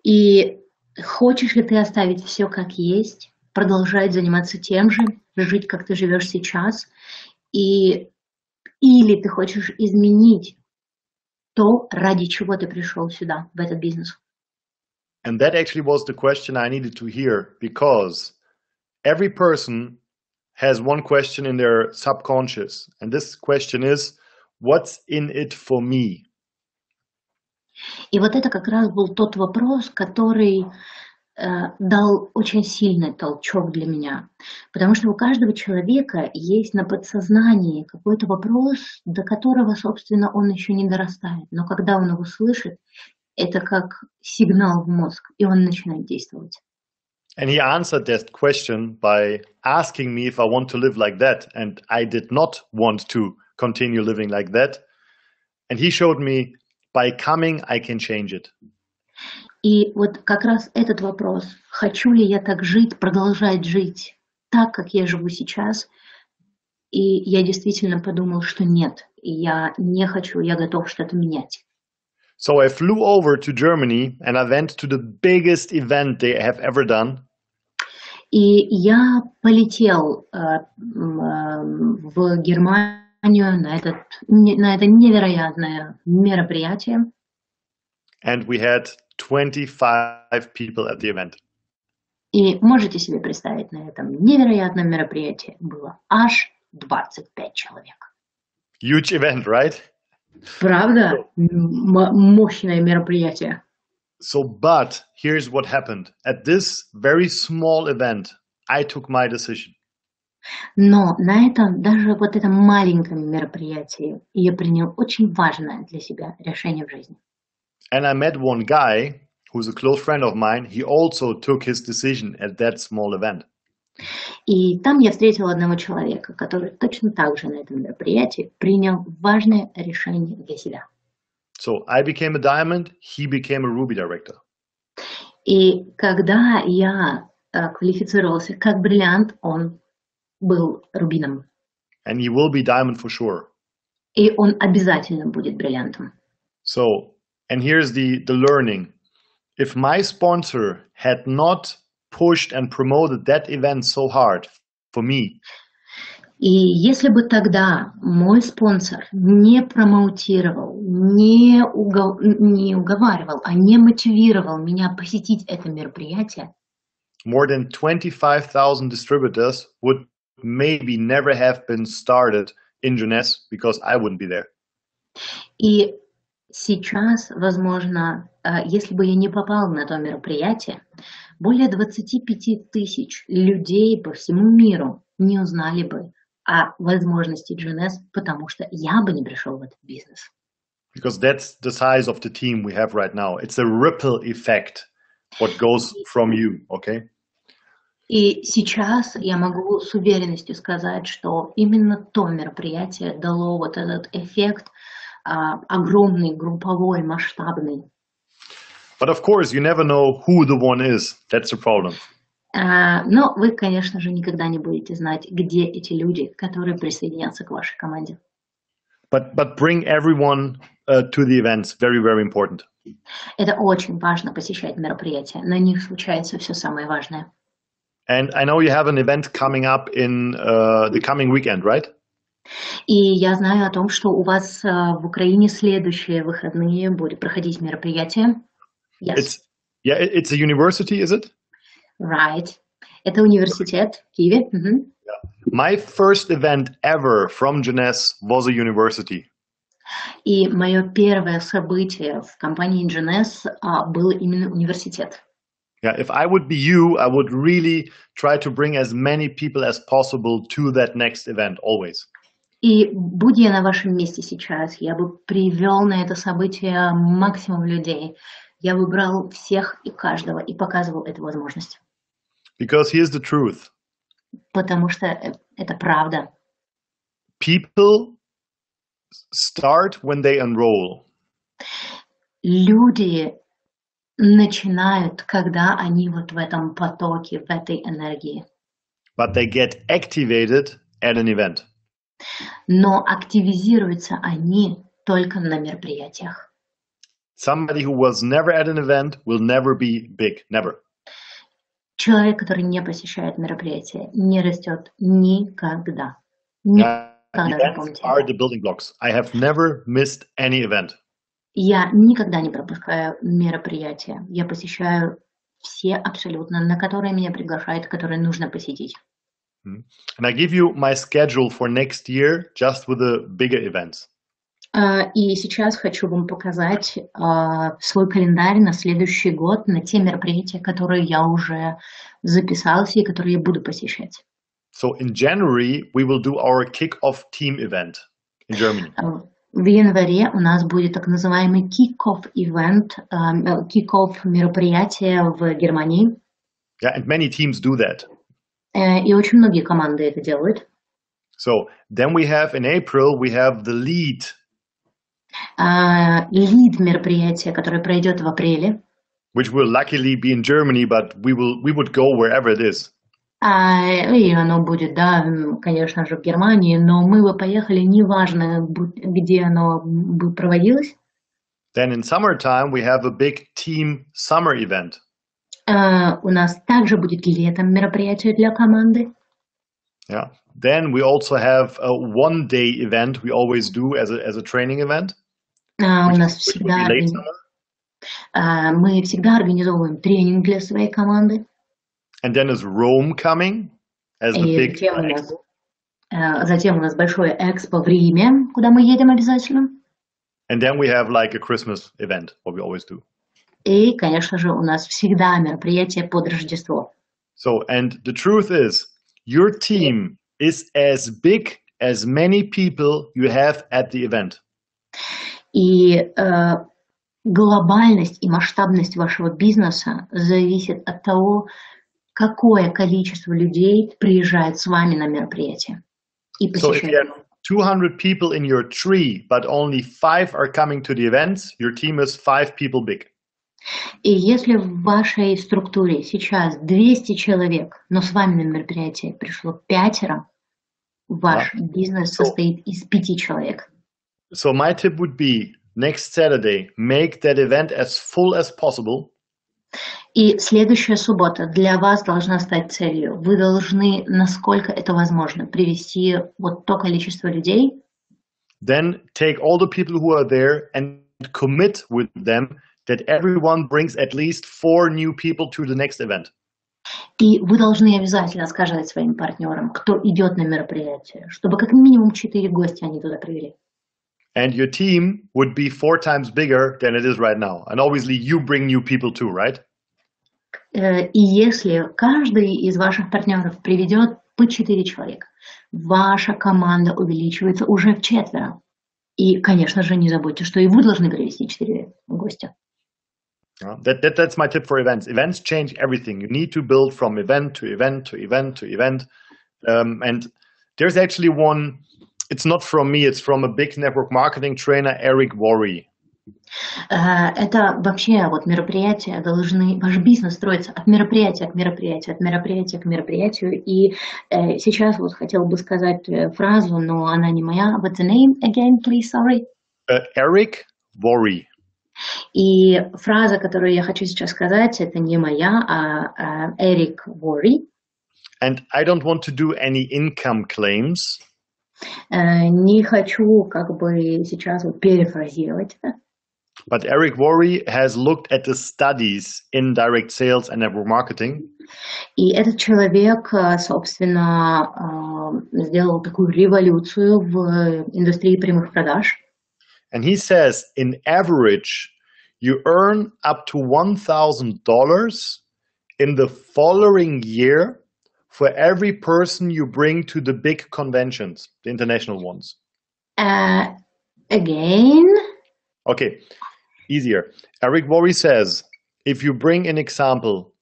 И хочешь ли ты оставить все как есть, продолжать заниматься тем же, жить, как ты живешь сейчас, и или ты хочешь изменить то, ради чего ты пришел сюда, в этот бизнес. And that actually was the question I needed to hear, because every person has one question in their subconscious. And this question is, what's in it for me? И вот это как раз был тот вопрос, который дал очень сильный толчок для меня. Потому что у каждого человека есть на подсознании какой-то вопрос, до которого, собственно, он еще не дорастает. Но когда он его слышит, это как сигнал в мозг, и он начинает действовать. And he answered that question by asking me if I want to live like that. And I did not want to continue living like that. And he showed me, by coming, I can change it. И вот как раз этот вопрос, хочу ли я так жить, продолжать жить так, как я живу сейчас, и я действительно подумал, что нет, я не хочу, я готов что-то менять. So I flew over to Germany and I went to the biggest event they have ever done. И я полетел в Германию на это невероятное мероприятие. And we had 25 people at the event. И можете себе представить, на этом невероятном мероприятии было аж 25 человек. Huge event, right? Правда? Мощное мероприятие. So, but here's what happened. At this very small event, I took my decision. Но на этом, даже вот этом маленьком мероприятии, я принял очень важное для себя решение в жизни. And I met one guy who's a close friend of mine. He also took his decision at that small event. И там я встретил одного человека, который точно так же на этом мероприятии принял важное решение для себя. So I became a diamond, he became a ruby director. И когда я квалифицировался как бриллиант, он был рубином. And he will be diamond for sure. И он обязательно будет бриллиантом. So, and here's the learning. If my sponsor had not pushed and promoted that event so hard for me, и если бы тогда мой спонсор не промоутировал, не уговаривал, а не мотивировал меня посетить это мероприятие, more than 25,000 distributors would maybe never have been started in Jeunesse because I wouldn't be there. И сейчас, возможно, если бы я не попал на то мероприятие, более 25 тысяч людей по всему миру не узнали бы о возможности Jeunesse, потому что я бы не пришел в этот бизнес. Because that's the size of the team we have right now. It's a ripple effect, what goes from you, okay? И сейчас я могу с уверенностью сказать, что именно то мероприятие дало вот этот эффект огромный, групповой, масштабный. But of course, you never know who the one is. That's the problem. Но вы, конечно же, никогда не будете знать, где эти люди, которые присоединятся к вашей команде. But bring everyone to the events. Very, very important. Это очень важно, посещать мероприятия. На них случается все самое важное. And I know you have an event coming up in the coming weekend, right? И я знаю о том, что у вас в Украине следующие выходные будет проходить мероприятие. Yes. It's a university, is it? Right. Это университет в Киеве. Yeah. My first event ever from Jeunesse was a university. И мое первое событие в компании Jeunesse был именно университет. Yeah, if I would be you, I would really try to bring as many people as possible to that next event, always. И будь я на вашем месте сейчас, я бы привел на это событие максимум людей. Я выбрал всех и каждого и показывал эту возможность. Because here's the truth. Потому что это правда. People start when they enroll. Люди начинают, когда они вот в этом потоке, в этой энергии. But they get activated at an event. Но активизируются они только на мероприятиях. Somebody who was never at an event will never be big, never. Человек, который не посещает мероприятия, не растет никогда. Когда Events запомните are это. the building blocks. I have never missed any event. Я никогда не пропускаю мероприятия. Я посещаю все абсолютно, на которые меня приглашают, которые нужно посетить. And I give you my schedule for next year just with the bigger events. И сейчас хочу вам показать свой календарь на следующий год, на те мероприятия, которые я уже записался и которые я буду посещать. So in January, we will do our kick-off team event in Germany. В январе у нас будет так называемый kick-off event, kick-off мероприятие в Германии. Yeah, and many teams do that. И очень многие команды это делают. So then we have in April, we have the lead. Лид мероприятия, которое пройдет в апреле. Which will luckily be in Germany, but we would go wherever it is. И оно будет, да, конечно же, в Германии, но мы бы поехали, неважно, где оно бы проводилось. Then in summertime, we have a big team summer event. У нас также будет летом мероприятие для команды. Yeah. Then we also have a one-day event we always do as a training event. У нас всегда мы всегда организовываем тренинг для своей команды. And then is Rome coming as the big expo. Затем у нас большое экспо в Риме, куда мы едем обязательно. And then we have like a Christmas event, what we always do. И, конечно же, у нас всегда мероприятие под Рождество. So, and the truth is, your team is as big as many people you have at the event. И глобальность и масштабность вашего бизнеса зависит от того, какое количество людей приезжает с вами на мероприятие и посещает. So if you have 200 people in your tree, but only 5 are coming to the events, your team is 5 people big. И если в вашей структуре сейчас 200 человек, но с вами на мероприятие пришло 5, ваш бизнес состоит из 5 человек. So my tip would be, next Saturday, make that event as full as possible. И следующая суббота для вас должна стать целью. Вы должны, насколько это возможно, привести вот то количество людей. Then take all the people who are there and commit with them that everyone brings at least 4 new people to the next event. И вы должны обязательно сказать своим партнерам, кто идет на мероприятие, чтобы как минимум 4 гостя они туда привели. And your team would be 4 times bigger than it is right now. And obviously you bring new people too, right? И если каждый из ваших партнеров приведет по 4 человека, ваша команда увеличивается уже в 4. И, конечно же, не забудьте, что и вы должны привести 4 гостя. That's my tip for events. Events change everything. You need to build from event to event to event to event. And there's actually one, it's not from me, it's from a big network marketing trainer, Eric Worre. Это вообще вот мероприятия должны, ваш бизнес строится от мероприятия к мероприятию, от мероприятия к мероприятию. И сейчас вот хотела бы сказать фразу, но она не моя. What's the name again, please, sorry? Eric Worre. И фраза, которую я хочу сейчас сказать, это не моя, а Эрик Worre. And I don't want to do any income claims. Не хочу как бы сейчас вот перефразировать это. But Eric Worre has looked at the studies in direct sales and network marketing. И этот человек, собственно, сделал такую революцию в индустрии прямых продаж. And he says, in average, you earn up to $1,000 in the following year for every person you bring to the big conventions, the international ones. Again? Okay, easier. Eric Worre says, if you bring an example,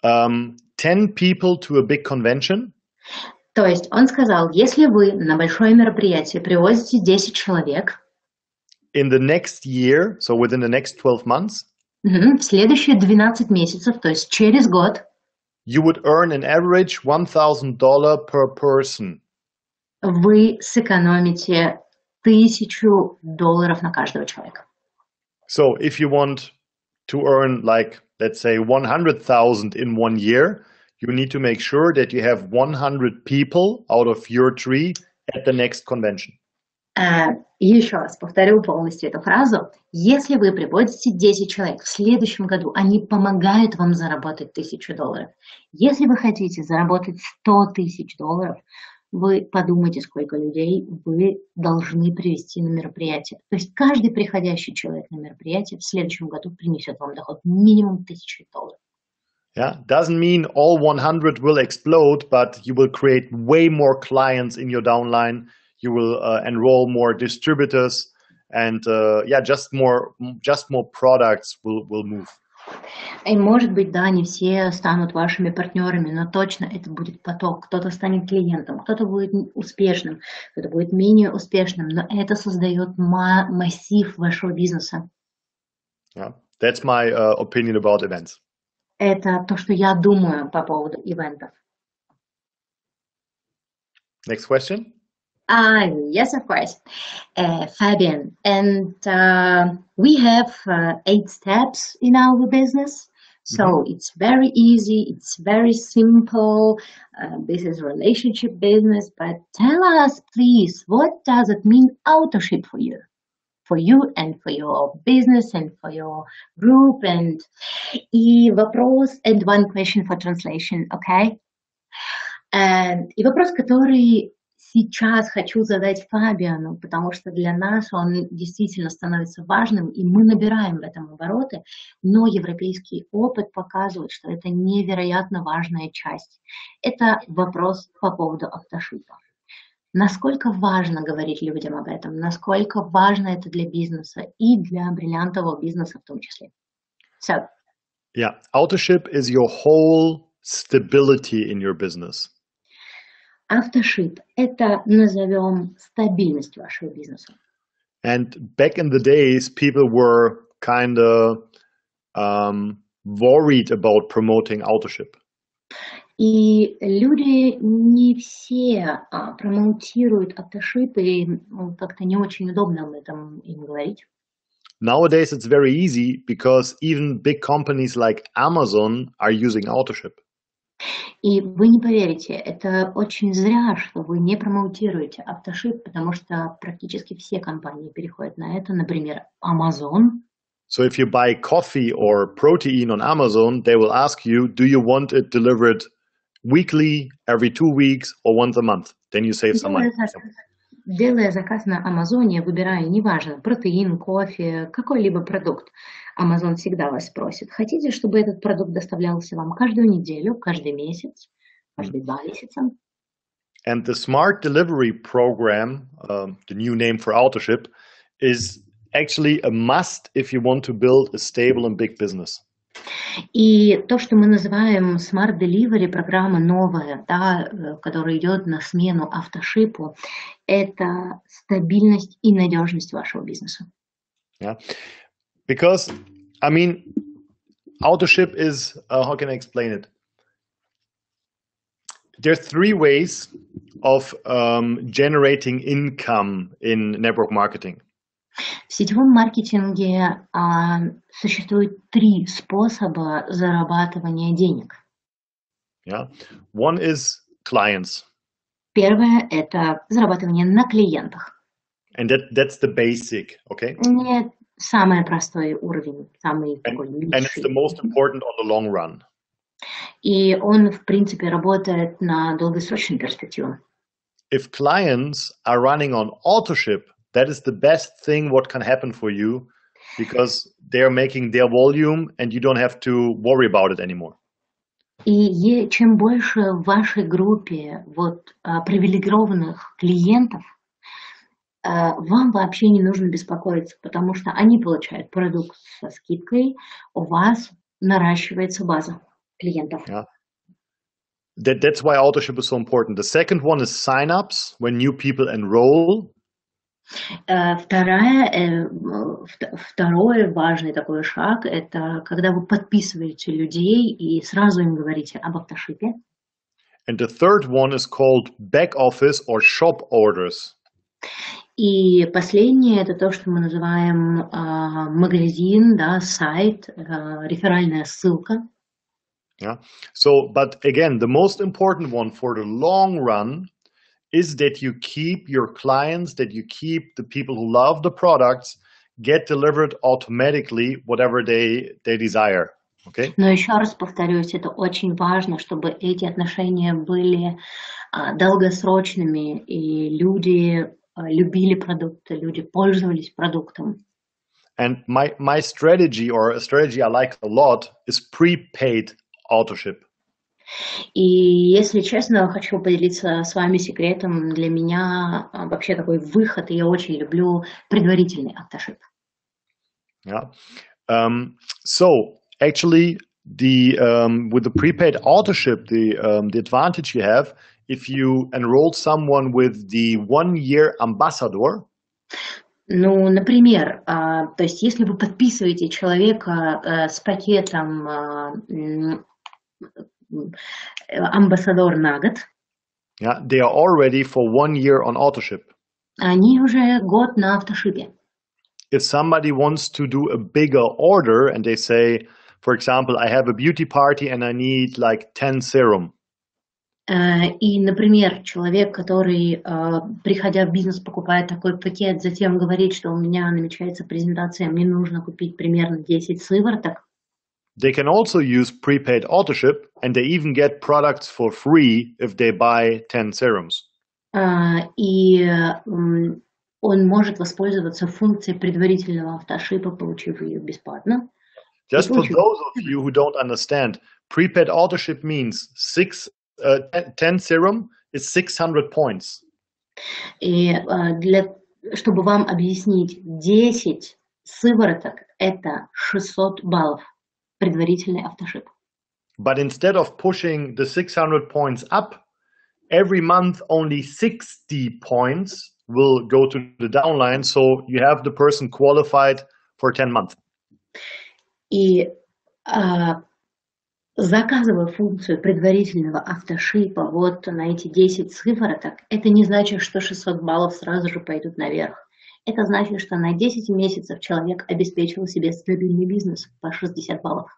10 people to a big convention. То есть он сказал, если вы на большое мероприятие привозите 10 человек, in the next year, so within the next 12 months, в следующие 12 месяцев, то есть через год, you would earn an average $1,000 per person. Вы сэкономите $1000 на каждого человека. So if you want to earn like, let's say 100,000 in 1 year, you need to make sure that you have 100 people out of your tree at the next convention. Еще раз повторю полностью эту фразу. Если вы приводите 10 человек, в следующем году они помогают вам заработать $1000. Если вы хотите заработать $100 000, вы подумайте, сколько людей вы должны привести на мероприятие. То есть каждый приходящий человек на мероприятие в следующем году принесет вам доход минимум $1000. Yeah, doesn't mean all 100 will explode, but you will create way more clients in your downline. You will enroll more distributors, and just more products will move. И может быть, да, не все станут вашими партнерами, но точно это будет поток. Кто-то станет клиентом, кто-то будет успешным, кто-то будет менее успешным, но это создает массив вашего бизнеса. Yeah, that's my opinion about events. Это то, что я думаю по поводу ивентов. Next question. Yes, of course, Fabian. And we have 8 steps in our business. So it's very easy, it's very simple. This is relationship business. But tell us, please, what does it mean auto-ship for you? For you and for your business and for your group. And вопрос, and one question for translation, okay? И вопрос, который сейчас хочу задать Фабиану, потому что для нас он действительно становится важным, и мы набираем в этом обороты, но европейский опыт показывает, что это невероятно важная часть. Это вопрос по поводу автошипа. Насколько важно говорить людям об этом, насколько важно это для бизнеса и для бриллиантового бизнеса в том числе. So. Yeah, autoship is your whole stability in your business. Автошип – это, назовем, стабильность вашего бизнеса. And back in the days, people were kind of worried about promoting autoship. И люди не все промоутируют автошип, и как-то не очень удобно об этом им говорить. Nowadays, it's very easy because even big companies like Amazon are using autoship. И вы не поверите, это очень зря, что вы не промоутируете автошип, потому что практически все компании переходят на это, например, Amazon. So if you buy coffee or protein on Amazon, they will ask you, do you want it delivered weekly, every 2 weeks, or once a month? Then you save some money. Делая заказ на Амазоне, выбирая, неважно, протеин, кофе, какой-либо продукт, Amazon всегда вас спросит, хотите, чтобы этот продукт доставлялся вам каждую неделю, каждый месяц, каждые 2 месяца? And the Smart Delivery Program, the new name for autoship, is actually a must if you want to build a stable and big business. И то, что мы называем Smart Delivery, программа новая, да, которая идет на смену автошипу, это стабильность и надежность вашего бизнеса. Yeah, because, I mean, autoship is, how can I explain it? There are 3 ways of generating income in network marketing. В сетевом маркетинге существует 3 способа зарабатывания денег. Yeah. One is clients. Первое – это зарабатывание на клиентах. And that's the basic, okay? Это самый простой уровень, самый такой лучший. And it's the most important on the long run. И он, в принципе, работает на долгосрочную перспективу. If clients are running on autoship, that is the best thing what can happen for you because they're making their volume and you don't have to worry about it anymore. И чем больше в вашей группе привилегированных клиентов, вам вообще не нужно беспокоиться, потому что они получают продукт со скидкой, у вас наращивается база клиентов. Yeah. That's why autoship is so important. The second one is sign-ups, when new people enroll. Второй важный такой шаг – это когда вы подписываете людей и сразу им говорите об автошипе. And the third one is called back office or shop orders. И последнее – это то, что мы называем магазин, да, сайт, реферальная ссылка. Yeah. So, but again, the most important one for the long run is that you keep your clients, that you keep the people who love the products, get delivered automatically whatever they desire. Okay? Но еще раз повторюсь, это очень важно, чтобы эти отношения были долгосрочными, и люди любили продукты, люди пользовались продуктом. And my strategy, or a strategy I like a lot, is prepaid autoship. И если честно, хочу поделиться с вами секретом. Для меня вообще такой выход, и я очень люблю предварительный автошип. Yeah. So actually, with the prepaid autoship, the advantage you have if you enroll someone with the 1-year ambassador. Ну, например, то есть если вы подписываете человека с пакетом амбассадор на год, Yeah, they are already for 1 year on autoship. Они уже год на автошипе. If somebody wants to do a bigger order and they say, for example, I have a beauty party and I need like 10 serum. И, например, человек, который, приходя в бизнес, покупает такой пакет, затем говорит, что у меня намечается презентация, мне нужно купить примерно 10 сывороток. They can also use prepaid autoship, and they even get products for free if they buy 10 serums. И он может воспользоваться функцией предварительного автошипа, получив ее бесплатно. Just for those of you who don't understand, prepaid autoship means 10 serum is 600 points. И чтобы вам объяснить, 10 сывороток – это 600 баллов. Предварительный автошип. But instead of pushing the 600 points up, every month only 60 points will go to the downline, so you have the person qualified for 10 months. И заказывая функцию предварительного автошипа вот на эти 10 сывороток, это не значит, что 600 баллов сразу же пойдут наверх. Это значит, что на 10 месяцев человек обеспечил себе стабильный бизнес по 60 баллов.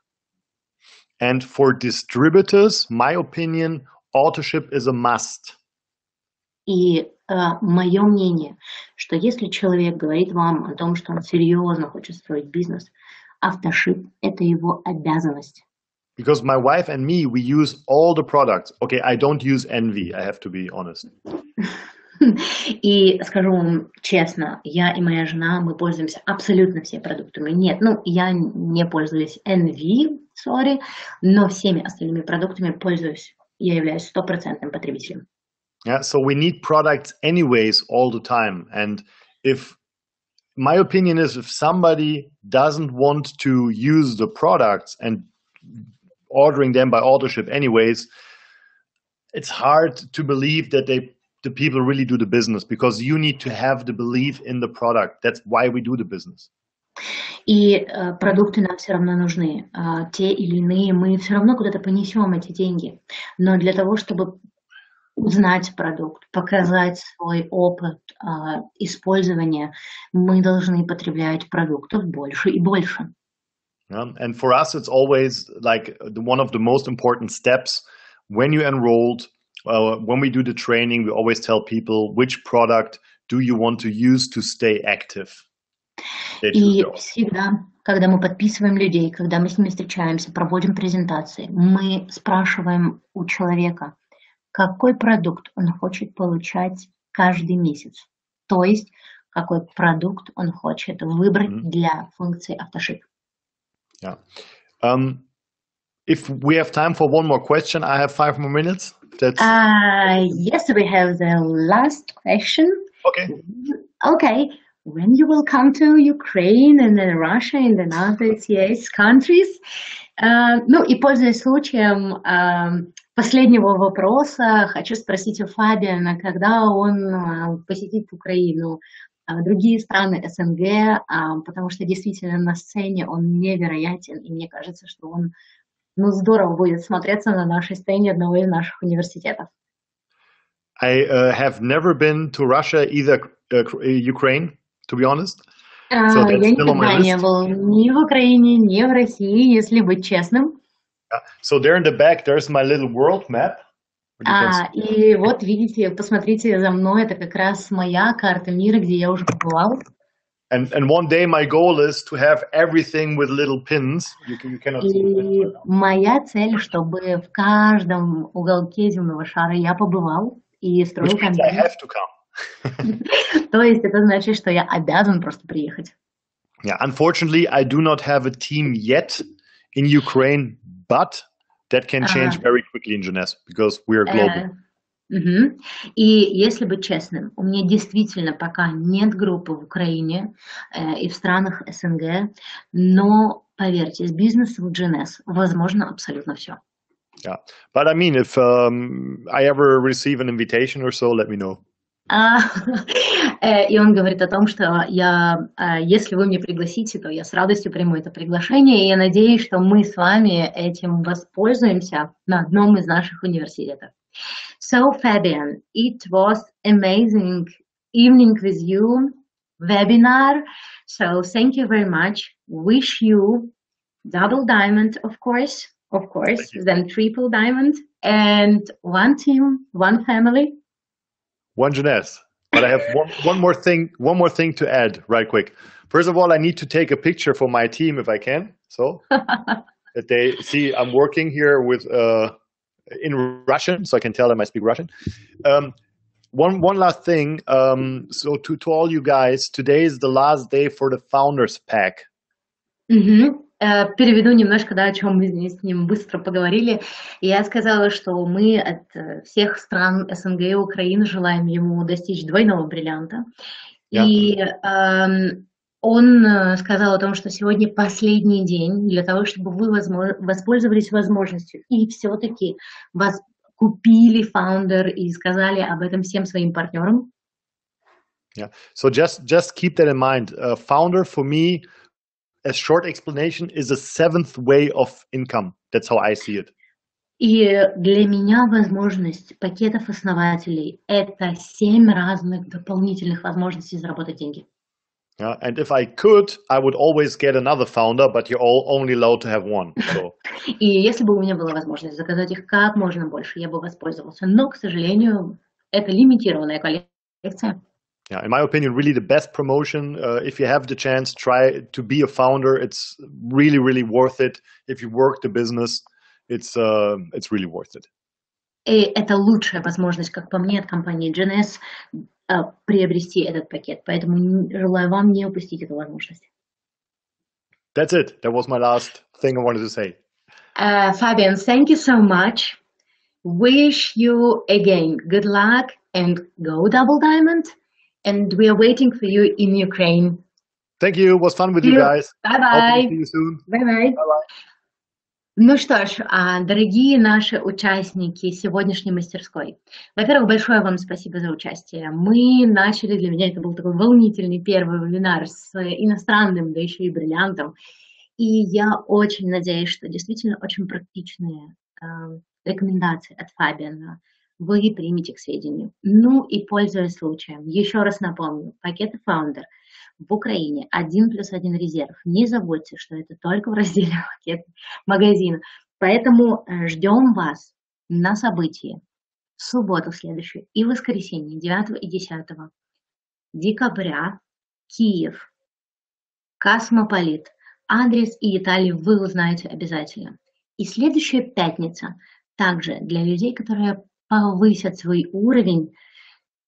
And for distributors, my opinion, autoship is a must. И мое мнение, что если человек говорит вам о том, что он серьезно хочет строить бизнес, автошип – это его обязанность. Because my wife and me, we use all the products. Okay, I don't use Envy, I have to be honest. И скажу вам честно, я и моя жена, мы пользуемся абсолютно всеми продуктами. Нет, я не пользуюсь NV, но всеми остальными продуктами пользуюсь. Я являюсь стопроцентным потребителем. Yeah, so we need products anyways all the time. And if my opinion is, if somebody doesn't want to use the products and ordering them by autoship anyways, it's hard to believe that the people really do the business, because you need to have the belief in the product. That's why we do the business. И продукты нам все равно нужны. Те или иные, мы все равно куда-то понесем эти деньги. Но для того, чтобы узнать продукт, показать свой опыт использования, мы должны потреблять продуктов больше и больше. And for us, it's always like one of the most important steps when you enrolled. When we do the training, we always tell people which product do you want to use to stay active. И всегда, когда мы подписываем людей, когда мы с ними встречаемся, проводим презентации, мы спрашиваем у человека, какой продукт он хочет получать каждый месяц. То есть, какой продукт он хочет выбрать для функции автошип. Yeah. If we have time for one more question, I have 5 more minutes. Yes, we have the last question. Okay. When you will come to Ukraine and then Russia and then other CIS countries? И пользуясь случаем последнего вопроса, хочу спросить у Фабиана, когда он посетит Украину, другие страны СНГ, потому что действительно на сцене он невероятен, и мне кажется, что он здорово будет смотреться на нашей сцене одного из наших университетов. I have never been to Russia, either Ukraine, to be honest. So that's я still on my никогда не list. был ни в Украине, ни в России, если быть честным. So there in the back, there's my little world map. И вот видите, посмотрите за мной, это как раз моя карта мира, где я уже побывал. And one day my goal is to have everything with little pins. You cannot see the pins right now. Моя цель, чтобы в каждом уголке земного шара я побывал и строил компанию. I have to come. То есть это значит, что я обязан просто приехать. Yeah, unfortunately, I do not have a team yet in Ukraine, but that can change very quickly in Jeunesse because we are global. И если быть честным, у меня действительно пока нет группы в Украине и в странах СНГ, но поверьте, с бизнесом в Jeunesse возможно абсолютно все. Yeah, but I mean, if I ever receive an invitation or so, let me know. И он говорит о том, что если вы меня пригласите, то я с радостью приму это приглашение, и я надеюсь, что мы с вами этим воспользуемся на одном из наших университетов. So, Fabian, it was amazing evening with you, webinar. So, thank you very much. Wish you double diamond, of course, then triple diamond, and one team, one family. One Jeunesse. But I have one more thing to add right quick. First of all, I need to take a picture for my team if I can. So that they see I'm working here with in Russian, so I can tell them I speak Russian. One last thing. So to all you guys, today is the last day for the Founders Pack. Переведу немножко, о чем мы с ним быстро поговорили. Я сказала, что мы от всех стран СНГ и Украины желаем ему достичь двойного бриллианта. И он сказал о том, что сегодня последний день для того, чтобы вы воспользовались возможностью и все-таки купили Founder и сказали об этом всем своим партнерам. Yeah. So just keep that in mind. Founder for me, a short explanation, is a seventh way of income. That's how I see it. И для меня возможность пакетов основателей – это 7 разных дополнительных возможностей заработать деньги. Yeah, and if I could, I would always get another founder, but you're only allowed to have one. So. И если бы у меня была возможность заказать их как можно больше, я бы воспользовался. Но, к сожалению, это лимитированная коллекция. Yeah, in my opinion, really the best promotion. If you have the chance, try to be a founder. It's really, really worth it. If you work the business, it's really worth it. И это лучшая возможность, как по мне, от компании Jeunesse приобрести этот пакет. Поэтому желаю вам не упустить эту возможность. That's it. That was my last thing I wanted to say. Fabian, thank you so much. Wish you again good luck and go double diamond. And we are waiting for you in Ukraine. Thank you. It was fun with you guys. Bye-bye. See you soon. Bye-bye. Ну что ж, дорогие наши участники сегодняшней мастерской, во-первых, большое вам спасибо за участие. Мы начали, для меня это был такой волнительный первый вебинар с иностранным, да еще и бриллиантом. И я очень надеюсь, что действительно очень практичные рекомендации от Фабиана вы примете к сведению. Ну и пользуясь случаем, еще раз напомню, пакеты Founder в Украине 1+1 резерв. Не забудьте, что это только в разделе пакет магазина. Поэтому ждем вас на событии в субботу следующую и в воскресенье 9 и 10 декабря. Киев, Космополит. Адрес и детали вы узнаете обязательно. И следующая пятница также для людей, которые повысят свой уровень,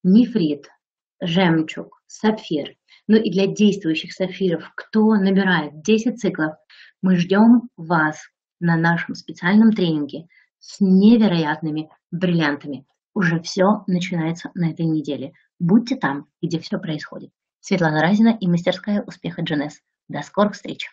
нефрит, жемчуг, сапфир. Ну и для действующих сапфиров, кто набирает 10 циклов, мы ждем вас на нашем специальном тренинге с невероятными бриллиантами. Уже все начинается на этой неделе. Будьте там, где все происходит. Светлана Разина и мастерская успеха Jeunesse. До скорых встреч!